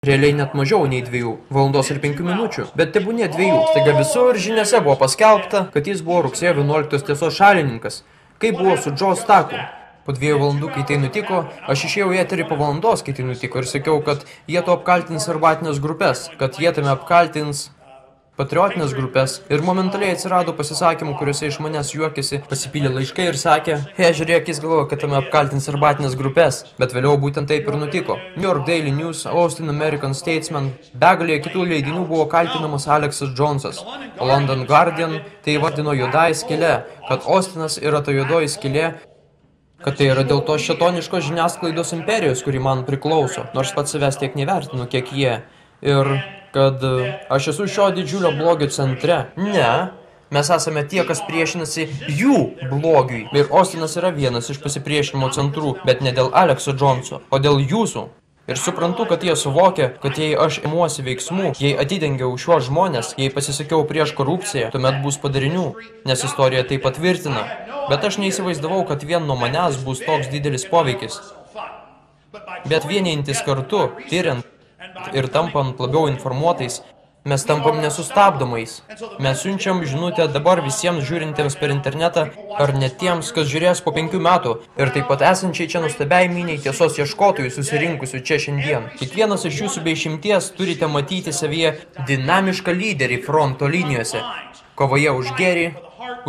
Realiai net mažiau nei 2 valandos ir 5 minučių, bet tebūnie 2. Staiga visur žiniose buvo paskelbta, kad jis buvo rugsėjo 11 tiesos šalininkas. Kaip buvo su Joe Staku? Po 2 valandų, kai tai nutiko, aš išėjau į eterį po valandos, kai tai nutiko ir sakiau, kad jie to apkaltins arbatinės grupės, kad jie tame apkaltins patriotinės grupės ir momentaliai atsirado pasisakymų, kuriuose iš manęs juokėsi, pasipylė laiškai ir sakė, žiūrėk, jis galvoja, kad tame apkaltins arbatinės grupės, bet vėliau būtent taip ir nutiko. New York Daily News, Austin American Statesman, begalėje kitų leidinių buvo kaltinamas Alexas Jonesas. London Guardian tai įvardino juodąja skyle, kad Austinas yra ta juodoji skylė, kad tai yra dėl to šėtoniškos žiniasklaidos imperijos, kuri man priklauso, nors pats savęs tiek nevertinu, kiek jie. Ir kad aš esu šio didžiulio blogio centre. Ne, mes esame tie, kas priešinasi jų blogiui. Ir Austinas yra vienas iš pasipriešinimo centrų, bet ne dėl Alexo Joneso, o dėl jūsų. Ir suprantu, kad jie suvokia, kad jei aš imuosi veiksmų, jei atidengiau šiuos žmonės, jei pasisakiau prieš korupciją, tuomet bus padarinių, nes istorija tai patvirtina. Bet aš neįsivaizdavau, kad vien nuo manęs bus toks didelis poveikis. Bet vienintis kartu, tyriant ir tampant labiau informuotais, mes tampam nesustabdomais. Mes siunčiam žinutę dabar visiems žiūrintiems per internetą, ar net tiems, kas žiūrės po 5 metų, ir taip pat esančiai čia nuostabiai miniai tiesos ieškotojų susirinkusių čia šiandien. Kiekvienas iš jūsų be išimties turite matyti savyje dinamišką lyderį fronto linijose, kovoje už gėrį,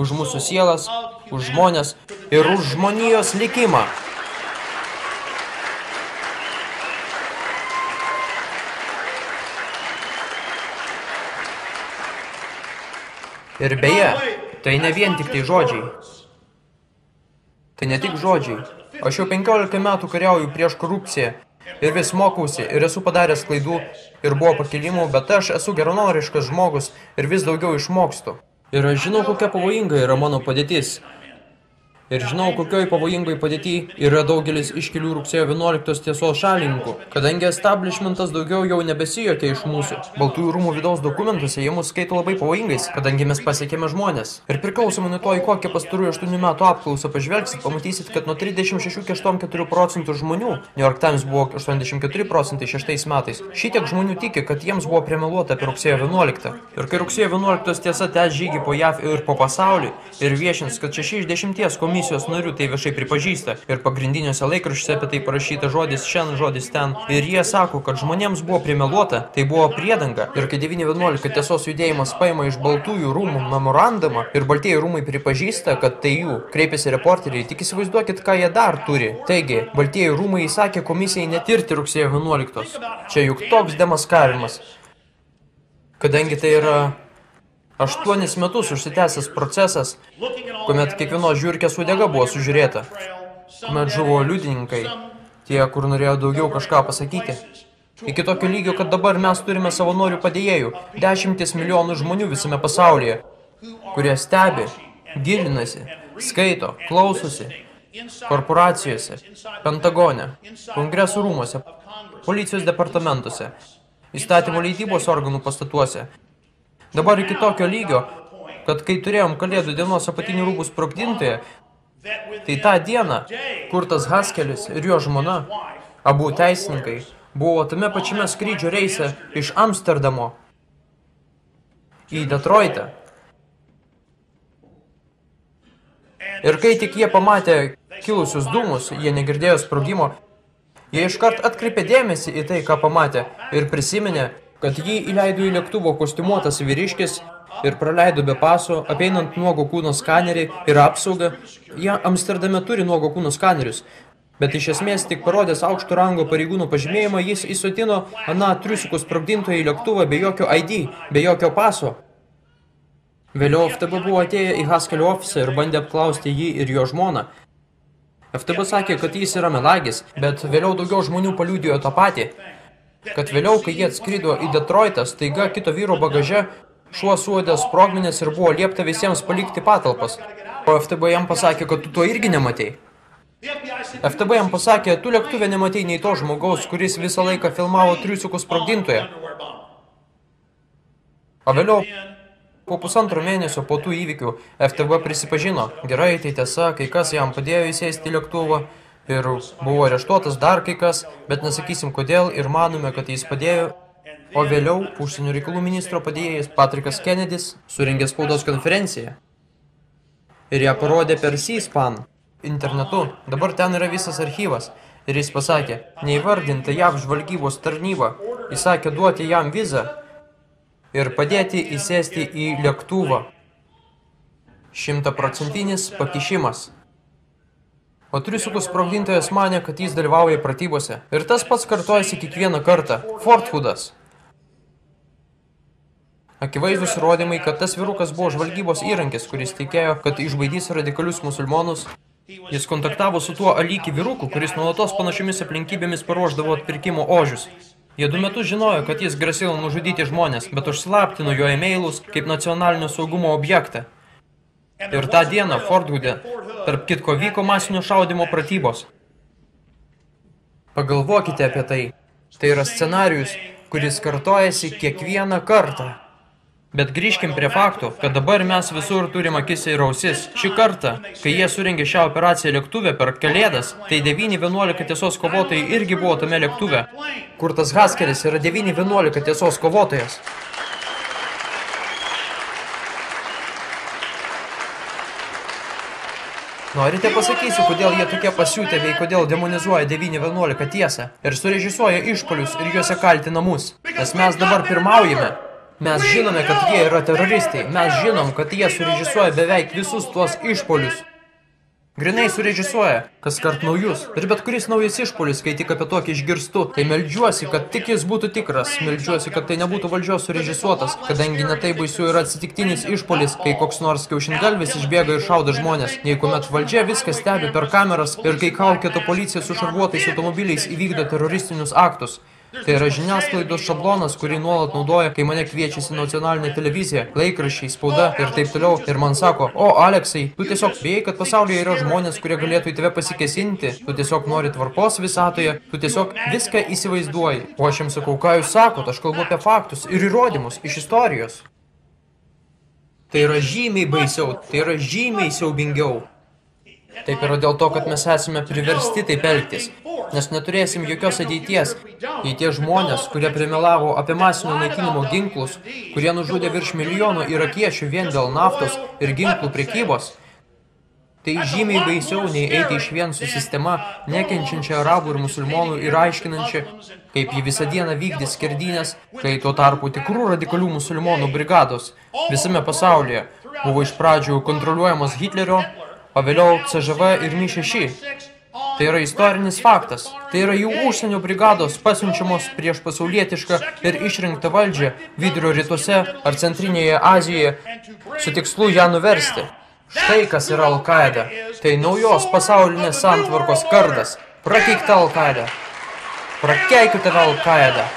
už mūsų sielas, už žmonės ir už žmonijos likimą. Ir beje, tai ne vien tik tai žodžiai. Tai ne tik žodžiai. Aš jau 15 metų kariauju prieš korupciją ir vis mokausi ir esu padaręs klaidų ir buvo pakilimų, bet aš esu geranoriškas žmogus ir vis daugiau išmokstu. Ir aš žinau, kokia pavojinga yra mano padėtis. Ir žinau, kokioj pavojingoj padėtyje yra daugelis iškilių rugsėjo 11 tiesos šalininkų, kadangi establishmentas daugiau jau nebesijokia iš mūsų. Baltųjų rūmų vidaus dokumentuose jie mus skaito labai pavojingais, kadangi mes pasiekėme žmonės. Ir priklausomai nuo to, į kokią pastarųjų 8 metų apklausą pažvelgsit, pamatysit, kad nuo 36,4% žmonių, New York Times buvo 84% 6 metais, šitiek žmonių tiki, kad jiems buvo primeluota apie rugsėjo 11. Ir kai rugsėjo 11 tiesa tęs žygį po JAV ir po pasaulį ir viešins, kad 6 iš 10 komisijos narių tai viešai pripažįsta ir pagrindiniuose laikraščiuose apie tai parašyta žodis šiandien, žodis ten. Ir jie sako, kad žmonėms buvo primeluota, tai buvo priedanga. Ir kai 911 tiesos judėjimas paima iš Baltųjų rūmų memorandumą ir Baltieji rūmai pripažįsta, kad tai jų, kreipiasi reporteriai, tik įsivaizduokit, ką jie dar turi. Taigi, Baltieji rūmai įsakė komisijai netirti rugsėjo 11. Čia juk toks demaskavimas. Kadangi tai yra 8 metus užsitęsęs procesas, kuomet kiekvienos žiurkės uodega buvo sužiūrėta, kuomet žuvo liudininkai, tie, kur norėjo daugiau kažką pasakyti. Iki tokio lygio, kad dabar mes turime savanorių padėjėjų, 10 milijonų žmonių visame pasaulyje, kurie stebi, gilinasi, skaito, klausosi, korporacijose, Pentagone, Kongresų rūmuose, policijos departamentuose, įstatymų leidybos organų pastatuose. Dabar iki tokio lygio, kad kai turėjom Kalėdų dienos apatinių rūbų sprogdintoje, tai tą dieną Kurtas Haskelis ir jo žmona, abu teisininkai, buvo tame pačiame skrydžio reise iš Amsterdamo į Detroitą. Ir kai tik jie pamatė kilusius dūmus, jie negirdėjo sprogimo, jie iškart atkreipė dėmesį į tai, ką pamatė, ir prisiminė, kad jį įleido į lėktuvo kostiumuotas vyriškis ir praleido be paso, apeinant nuogo kūno skanerį ir apsaugą. Jie Amsterdame turi nuogo kūno skanerius, bet iš esmės tik parodęs aukšto rango pareigūno pažymėjimą, jis įsotino aną triusikų sprogdintoją į lėktuvą be jokio ID, be jokio paso. Vėliau FTB buvo atėję į Haskelio ofisą ir bandė apklausti jį ir jo žmoną. FTB sakė, kad jis yra melagis, bet vėliau daugiau žmonių paliudijo tą patį. Kad vėliau, kai jie atskrido į Detroitą, staiga kito vyro bagaže šuo suodė sprogmenis ir buvo liepta visiems palikti patalpas. O FTB jam pasakė, kad tu to irgi nematei. FTB jam pasakė, tu lėktuve nematei nei to žmogaus, kuris visą laiką filmavo triusikų sprogdintoje. O vėliau, po pusantro mėnesio po tų įvykių, FTB prisipažino, gerai, tai tiesa, kai kas jam padėjo įsėsti į lėktuvą, Ir buvo areštuotas dar kai kas, bet nesakysim kodėl ir manome, kad jis padėjo. O vėliau užsienio reikalų ministro padėjėjas Patrickas Kennedys surengė spaudos konferenciją. Ir ją parodė per C-SPAN internetu. Dabar ten yra visas archyvas. Ir jis pasakė, neįvardinta JAV žvalgybos tarnyba įsakė duoti jam vizą ir padėti įsėsti į lėktuvą. 100% pakišimas. O triusikų sprogdintojas manė, kad jis dalyvauja pratybose. Ir tas pats kartojasi kiekvieną kartą. Fort Hoodas. Akivaizdus įrodymai, kad tas vyrukas buvo žvalgybos įrankis, kuris tikėjo, kad išbaidys radikalius musulmonus. Jis kontaktavo su tuo Aliki vyruku, kuris nuolatos panašiomis aplinkybėmis paruošdavo atpirkimo ožius. Jie 2 metus žinojo, kad jis grasino nužudyti žmonės, bet užslaptino jo e-mailus kaip nacionalinio saugumo objektą. Ir tą dieną Fort Hoode, tarp kitko, vyko masinio šaudymo pratybos. Pagalvokite apie tai. Tai yra scenarijus, kuris kartojasi kiekvieną kartą. Bet grįžkim prie faktų, kad dabar mes visur turim akis ir ausis. Šį kartą, kai jie surengė šią operaciją lėktuve per Kalėdas, tai 9-11 tiesos kovotojai irgi buvo tame lėktuve. Kurtas Haskeris yra 9-11 tiesos kovotojas. Norite pasakysiu, kodėl jie tokie pasiūtė bei kodėl demonizuoja 9-11 tiesą ir surežisuoja išpolius ir juose kaltina mus. Nes mes dabar pirmaujame. Mes žinome, kad jie yra teroristai. Mes žinom, kad jie surežisuoja beveik visus tuos išpolius. Grinai surežisuoja, kas kart naujus. Ir bet kuris naujas išpolis, kai tik apie tokį išgirstu, tai meldžiuosi, kad tik jis būtų tikras. Meldžiuosi, kad tai nebūtų valdžios surežisuotas, kadangi netai baisių yra atsitiktinis išpolis, kai koks nors kiaušingalvis išbėga ir šauda žmonės. Nei kuomet valdžia viską stebi per kameras ir kai kaukėto policija su šarvuotais automobiliais įvykdo teroristinius aktus. Tai yra žiniasklaidos šablonas, kurį nuolat naudoja, kai mane kviečiasi nacionalinė televizija, laikraščiai, spauda ir taip toliau. Ir man sako, o Aleksai, tu tiesiog bijai, kad pasaulyje yra žmonės, kurie galėtų į tave pasikesinti, tu tiesiog nori tvarkos visatoje, tu tiesiog viską įsivaizduoji. O aš jums sakau, ką jūs sakot, aš kalbu apie faktus ir įrodymus iš istorijos. Tai yra žymiai baisiau, tai yra žymiai siaubingiau. Taip yra dėl to, kad mes esame priversti taip elgtis. Nes neturėsim jokios ateities, jei tie žmonės, kurie primelavo apie masinio naikinimo ginklus, kurie nužudė virš milijono irakiečių vien dėl naftos ir ginklų prekybos, tai žymiai baisiau nei eiti išvien su sistema, nekenčiančia arabų ir musulmonų ir aiškinančia, kaip jį visą dieną vykdys skerdynės, kai tuo tarpu tikrų radikalių musulmonų brigados visame pasaulyje buvo iš pradžių kontroliuojamas Hitlerio, o vėliau CŽV ir Mi-6. Tai yra istorinis faktas. Tai yra jų užsienio brigados pasiunčiamos prieš pasaulietišką ir išrinktą valdžią vidurio rytuose ar centrinėje Azijoje su tikslu ją nuversti. Štai kas yra Al-Qaeda. Tai naujos pasaulinės santvarkos kardas. Prakeikta Al-Qaeda. Prakeikite Al-Qaeda.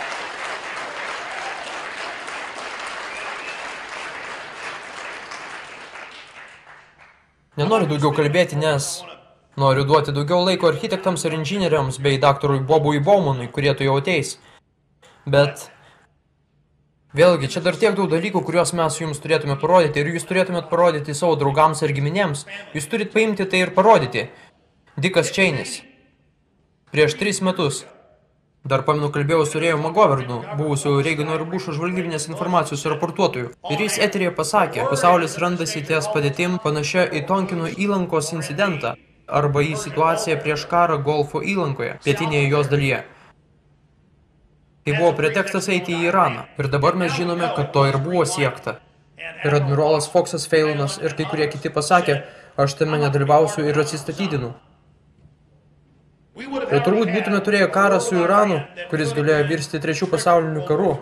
Nenoriu daugiau kalbėti, nes noriu duoti daugiau laiko architektams ir inžinieriams bei daktarui Bobui Baumanui, kurie tu jau ateis. Bet vėlgi, čia dar tiek daug dalykų, kuriuos mes jums turėtume parodyti ir jūs turėtumėt parodyti savo draugams ir giminėms. Jūs turit paimti tai ir parodyti. Dickas Cheney's. Prieš 3 metus. Dar pamenu kalbėjau su Rėju Magovernu, buvusiu Reigano ir Bušo žvalgybinės informacijos raportuotojų. Ir jis eteryje pasakė, pasaulis randasi ties padėtim panašia į Tonkinų įlankos incidentą arba į situaciją prieš karą Golfo įlankoje, pietinėje jos dalyje. Tai buvo pretekstas eiti į Iraną. Ir dabar mes žinome, kad to ir buvo siekta. Ir admirolas Foxas Feilonas ir kai kurie kiti pasakė, aš tame nedalyvausiu ir atsistatydinu. Ir turbūt būtume turėję karą su Iranu, kuris galėjo virsti 3 pasaulinių karų.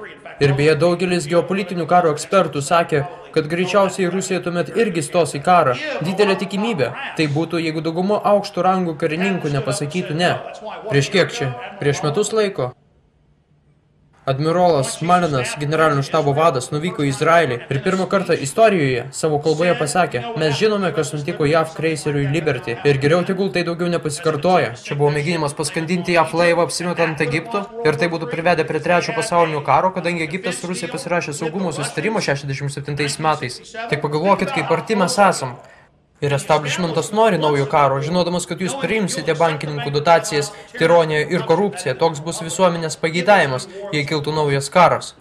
Ir beje, daugelis geopolitinių karo ekspertų sakė, kad greičiausiai Rusija tuomet irgi stos į karą. Didelė tikimybė. Tai būtų, jeigu dauguma aukštų rangų karininkų nepasakytų ne. Prieš kiek čia? Prieš metus laiko? Admirolas Malinas, generalinio štabo vadas, nuvyko į Izraelį ir pirmą kartą istorijoje savo kalboje pasakė, mes žinome, kas nutiko JAV kreiseriui Liberty ir geriau tegul tai daugiau nepasikartoja. Čia buvo mėginimas paskandinti JAV laivą apsimetant Egiptu ir tai būtų privedę prie 3 pasaulinio karo, kadangi Egiptas su Rusija pasirašė saugumo susitarimą 67 metais. Tik pagalvokit, kaip arti mes esam. Ir establishmentas nori naujo karo, žinodamas, kad jūs priimsite bankininkų dotacijas, tironiją ir korupciją. Toks bus visuomenės pageidavimas, jei kiltų naujas karas.